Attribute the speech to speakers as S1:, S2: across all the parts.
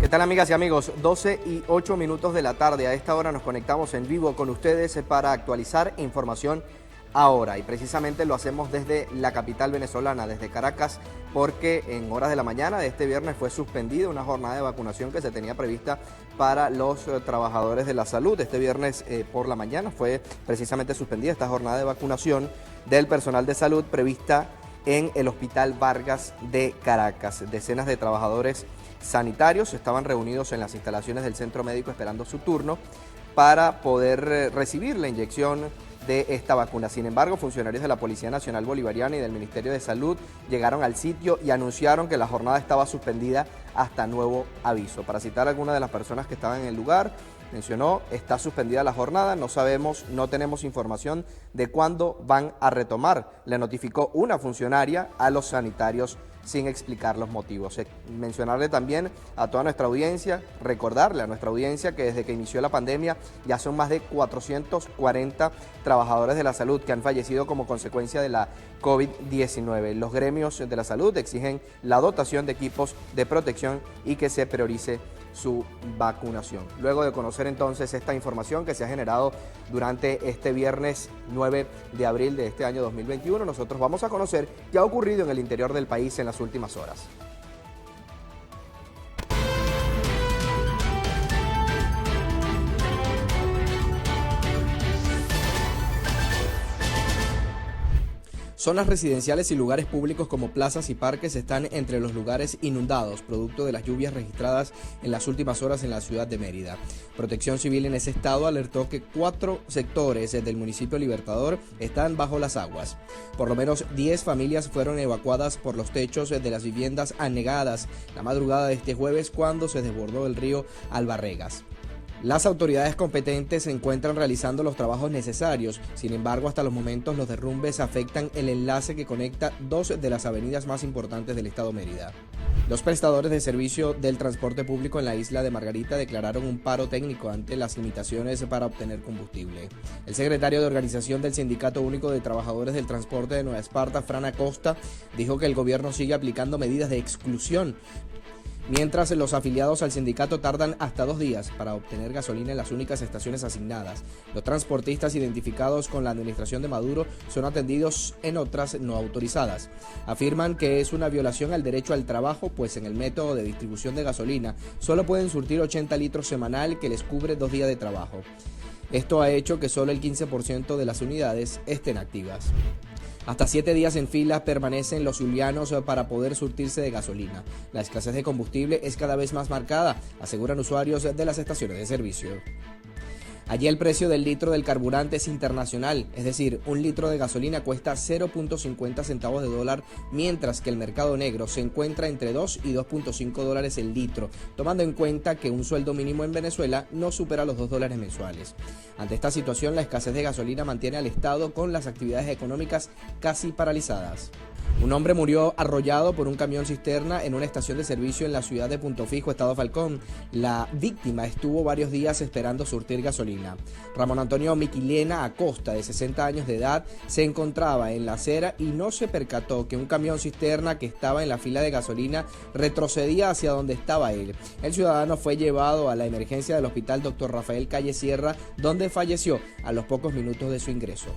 S1: ¿Qué tal, amigas y amigos? 12:08 de la tarde. A esta hora nos conectamos en vivo con ustedes para actualizar información ahora. Y precisamente lo hacemos desde la capital venezolana, desde Caracas, porque en horas de la mañana de este viernes fue suspendida una jornada de vacunación que se tenía prevista para los trabajadores de la salud. Este viernes por la mañana fue precisamente suspendida esta jornada de vacunación del personal de salud prevista en el Hospital Vargas de Caracas. Decenas de trabajadores sanitarios estaban reunidos en las instalaciones del centro médico esperando su turno para poder recibir la inyección de esta vacuna. Sin embargo, funcionarios de la Policía Nacional Bolivariana y del Ministerio de Salud llegaron al sitio y anunciaron que la jornada estaba suspendida hasta nuevo aviso. Para citar a algunas de las personas que estaban en el lugar, mencionó: está suspendida la jornada, no sabemos, no tenemos información de cuándo van a retomar. Le notificó una funcionaria a los sanitarios sin explicar los motivos. Mencionarle también a toda nuestra audiencia, recordarle a nuestra audiencia que desde que inició la pandemia ya son más de 440 trabajadores de la salud que han fallecido como consecuencia de la COVID-19. Los gremios de la salud exigen la dotación de equipos de protección y que se priorice su vacunación. Luego de conocer entonces esta información que se ha generado durante este viernes 9 de abril de este año 2021, nosotros vamos a conocer qué ha ocurrido en el interior del país en las últimas horas. Zonas residenciales y lugares públicos como plazas y parques están entre los lugares inundados, producto de las lluvias registradas en las últimas horas en la ciudad de Mérida. Protección Civil en ese estado alertó que 4 sectores del municipio Libertador están bajo las aguas. Por lo menos 10 familias fueron evacuadas por los techos de las viviendas anegadas la madrugada de este jueves cuando se desbordó el río Albarregas. Las autoridades competentes se encuentran realizando los trabajos necesarios. Sin embargo, hasta los momentos los derrumbes afectan el enlace que conecta 2 de las avenidas más importantes del estado Mérida. Los prestadores de servicio del transporte público en la isla de Margarita declararon un paro técnico ante las limitaciones para obtener combustible. El secretario de organización del Sindicato Único de Trabajadores del Transporte de Nueva Esparta, Fran Acosta, dijo que el gobierno sigue aplicando medidas de exclusión, mientras los afiliados al sindicato tardan hasta 2 días para obtener gasolina en las únicas estaciones asignadas. Los transportistas identificados con la administración de Maduro son atendidos en otras no autorizadas. Afirman que es una violación al derecho al trabajo, pues en el método de distribución de gasolina solo pueden surtir 80 litros semanal que les cubre 2 días de trabajo. Esto ha hecho que solo el 15% de las unidades estén activas. Hasta 7 días en fila permanecen los zulianos para poder surtirse de gasolina. La escasez de combustible es cada vez más marcada, aseguran usuarios de las estaciones de servicio. Allí el precio del litro del carburante es internacional, es decir, un litro de gasolina cuesta 0.50 centavos de dólar, mientras que el mercado negro se encuentra entre 2 y 2.5 dólares el litro, tomando en cuenta que un sueldo mínimo en Venezuela no supera los 2 dólares mensuales. Ante esta situación, la escasez de gasolina mantiene al Estado con las actividades económicas casi paralizadas. Un hombre murió arrollado por un camión cisterna en una estación de servicio en la ciudad de Punto Fijo, estado Falcón. La víctima estuvo varios días esperando surtir gasolina. Ramón Antonio Miquilena Acosta, de 60 años de edad, se encontraba en la acera y no se percató que un camión cisterna que estaba en la fila de gasolina retrocedía hacia donde estaba él. El ciudadano fue llevado a la emergencia del Hospital Dr. Rafael Calle Sierra, donde falleció a los pocos minutos de su ingreso.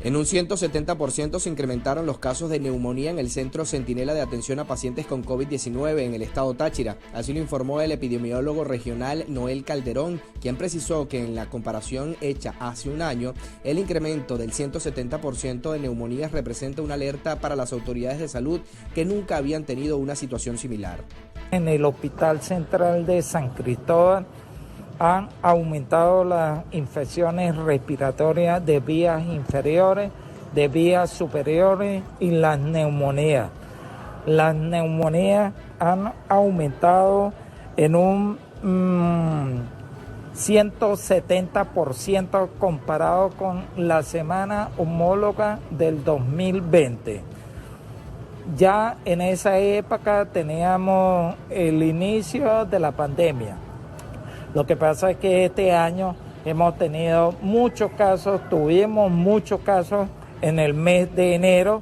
S1: En un 170% se incrementaron los casos de neumonía en el Centro Centinela de Atención a Pacientes con COVID-19 en el estado Táchira. Así lo informó el epidemiólogo regional Noel Calderón, quien precisó que en la comparación hecha hace un año, el incremento del 170% de neumonías representa una alerta para las autoridades de salud que nunca habían tenido una situación similar.
S2: En el Hospital Central de San Cristóbal han aumentado las infecciones respiratorias de vías inferiores, de vías superiores y las neumonías. Las neumonías han aumentado en un 170% comparado con la semana homóloga del 2020. Ya en esa época teníamos el inicio de la pandemia. Lo que pasa es que este año hemos tenido tuvimos muchos casos en el mes de enero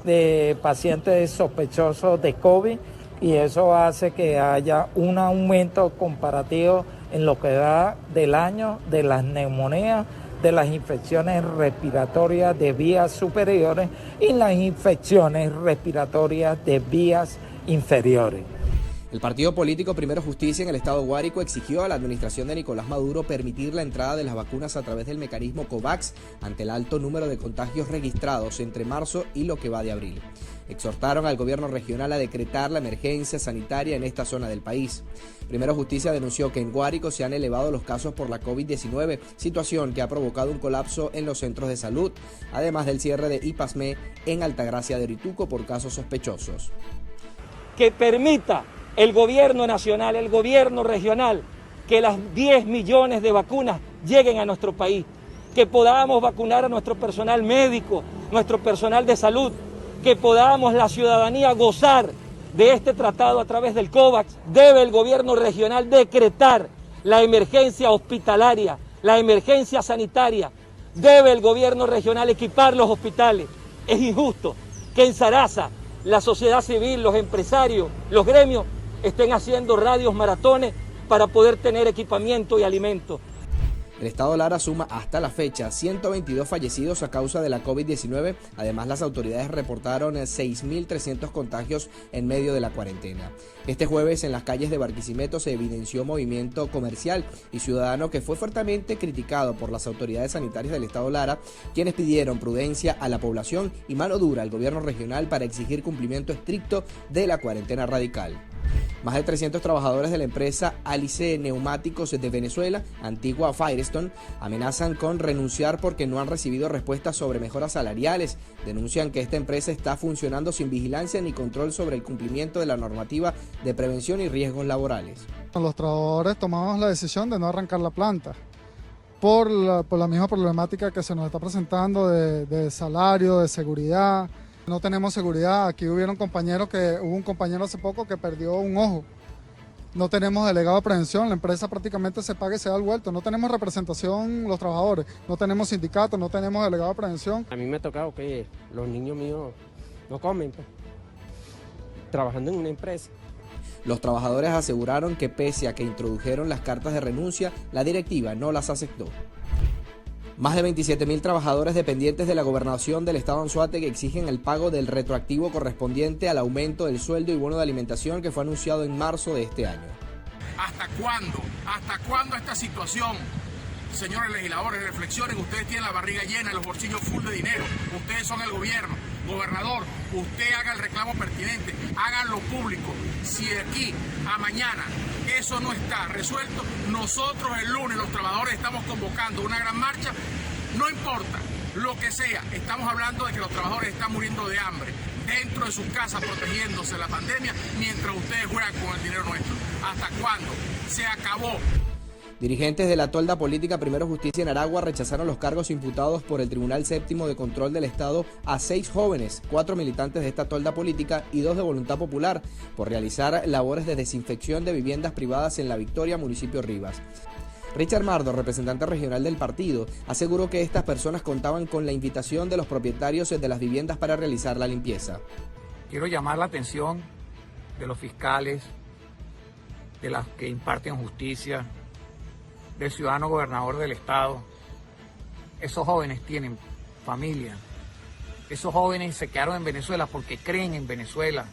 S2: de pacientes sospechosos de COVID, y eso hace que haya un aumento comparativo en lo que va del año de las neumonías, de las infecciones respiratorias de vías superiores y las infecciones respiratorias de vías inferiores.
S1: El partido político Primero Justicia en el estado Guárico exigió a la administración de Nicolás Maduro permitir la entrada de las vacunas a través del mecanismo COVAX ante el alto número de contagios registrados entre marzo y lo que va de abril. Exhortaron al gobierno regional a decretar la emergencia sanitaria en esta zona del país. Primero Justicia denunció que en Guárico se han elevado los casos por la COVID-19, situación que ha provocado un colapso en los centros de salud, además del cierre de IPASME en Altagracia de Orituco por casos sospechosos.
S3: Que permita el gobierno nacional, el gobierno regional, que las 10 millones de vacunas lleguen a nuestro país, que podamos vacunar a nuestro personal médico, nuestro personal de salud, que podamos la ciudadanía gozar de este tratado a través del COVAX. Debe el gobierno regional decretar la emergencia hospitalaria, la emergencia sanitaria. Debe el gobierno regional equipar los hospitales. Es injusto que en Sarasa la sociedad civil, los empresarios, los gremios estén haciendo radios maratones para poder tener equipamiento y alimentos.
S1: El estado Lara suma hasta la fecha 122 fallecidos a causa de la COVID-19. Además, las autoridades reportaron 6.300 contagios en medio de la cuarentena. Este jueves en las calles de Barquisimeto se evidenció movimiento comercial y ciudadano que fue fuertemente criticado por las autoridades sanitarias del estado Lara, quienes pidieron prudencia a la población y mano dura al gobierno regional para exigir cumplimiento estricto de la cuarentena radical. Más de 300 trabajadores de la empresa Alice Neumáticos de Venezuela, antigua Firestone, amenazan con renunciar porque no han recibido respuestas sobre mejoras salariales. Denuncian que esta empresa está funcionando sin vigilancia ni control sobre el cumplimiento de la normativa de prevención y riesgos laborales.
S4: Los trabajadores tomamos la decisión de no arrancar la planta por la misma problemática que se nos está presentando de salario, de seguridad. No tenemos seguridad. Aquí hubo un compañero hace poco que perdió un ojo. No tenemos delegado de prevención, la empresa prácticamente se paga y se da el vuelto. No tenemos representación los trabajadores, no tenemos sindicatos, no tenemos delegado de prevención.
S5: A mí me ha tocado que los niños míos no comen, pues, trabajando en una empresa.
S1: Los trabajadores aseguraron que pese a que introdujeron las cartas de renuncia, la directiva no las aceptó. Más de 27.000 trabajadores dependientes de la gobernación del estado Anzoátegui exigen el pago del retroactivo correspondiente al aumento del sueldo y bono de alimentación que fue anunciado en marzo de este año.
S6: ¿Hasta cuándo? ¿Hasta cuándo esta situación? Señores legisladores, reflexionen, ustedes tienen la barriga llena, los bolsillos full de dinero, ustedes son el gobierno. Gobernador, usted haga el reclamo pertinente, háganlo público. Si de aquí a mañana eso no está resuelto, nosotros el lunes los trabajadores estamos convocando una gran marcha, no importa lo que sea, estamos hablando de que los trabajadores están muriendo de hambre dentro de sus casas protegiéndose de la pandemia mientras ustedes juegan con el dinero nuestro. ¿Hasta cuándo? Se acabó.
S1: Dirigentes de la tolda política Primero Justicia en Aragua rechazaron los cargos imputados por el Tribunal Séptimo de Control del Estado a 6 jóvenes, 4 militantes de esta tolda política y 2 de Voluntad Popular, por realizar labores de desinfección de viviendas privadas en La Victoria, municipio Rivas. Richard Mardo, representante regional del partido, aseguró que estas personas contaban con la invitación de los propietarios de las viviendas para realizar la limpieza.
S7: Quiero llamar la atención de los fiscales, de las que imparten justicia, del ciudadano gobernador del estado. Esos jóvenes tienen familia. Esos jóvenes se quedaron en Venezuela porque creen en Venezuela.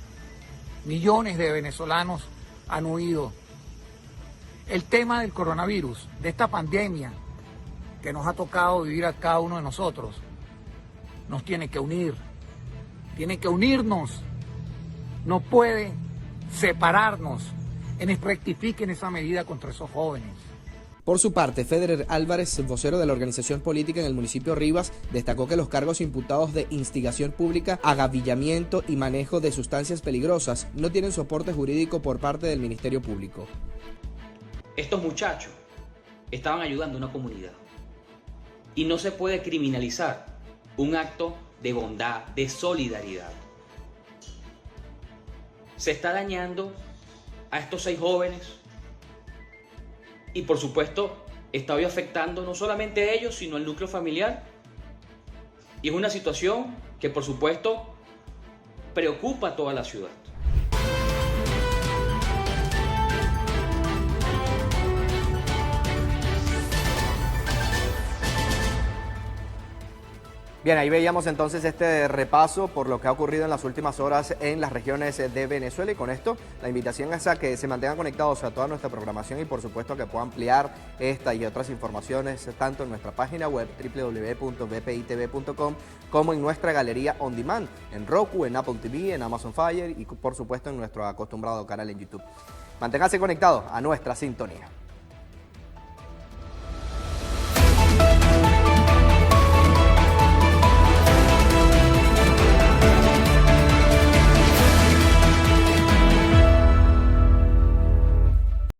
S7: Millones de venezolanos han huido. El tema del coronavirus, de esta pandemia que nos ha tocado vivir a cada uno de nosotros, nos tiene que unir. Tiene que unirnos. No puede separarnos. Rectifiquen esa medida contra esos jóvenes.
S1: Por su parte, Federer Álvarez, vocero de la organización política en el municipio Rivas, destacó que los cargos imputados de instigación pública, agavillamiento y manejo de sustancias peligrosas no tienen soporte jurídico por parte del Ministerio Público.
S8: Estos muchachos estaban ayudando a una comunidad y no se puede criminalizar un acto de bondad, de solidaridad. Se está dañando a estos 6 jóvenes. Y por supuesto, está hoy afectando no solamente a ellos, sino al núcleo familiar. Y es una situación que por supuesto preocupa a toda la ciudad.
S1: Bien, ahí veíamos entonces este repaso por lo que ha ocurrido en las últimas horas en las regiones de Venezuela, y con esto la invitación es a que se mantengan conectados a toda nuestra programación y por supuesto que puedan ampliar esta y otras informaciones tanto en nuestra página web www.bpitv.com como en nuestra galería on demand, en Roku, en Apple TV, en Amazon Fire y por supuesto en nuestro acostumbrado canal en YouTube. Manténganse conectados a nuestra sintonía.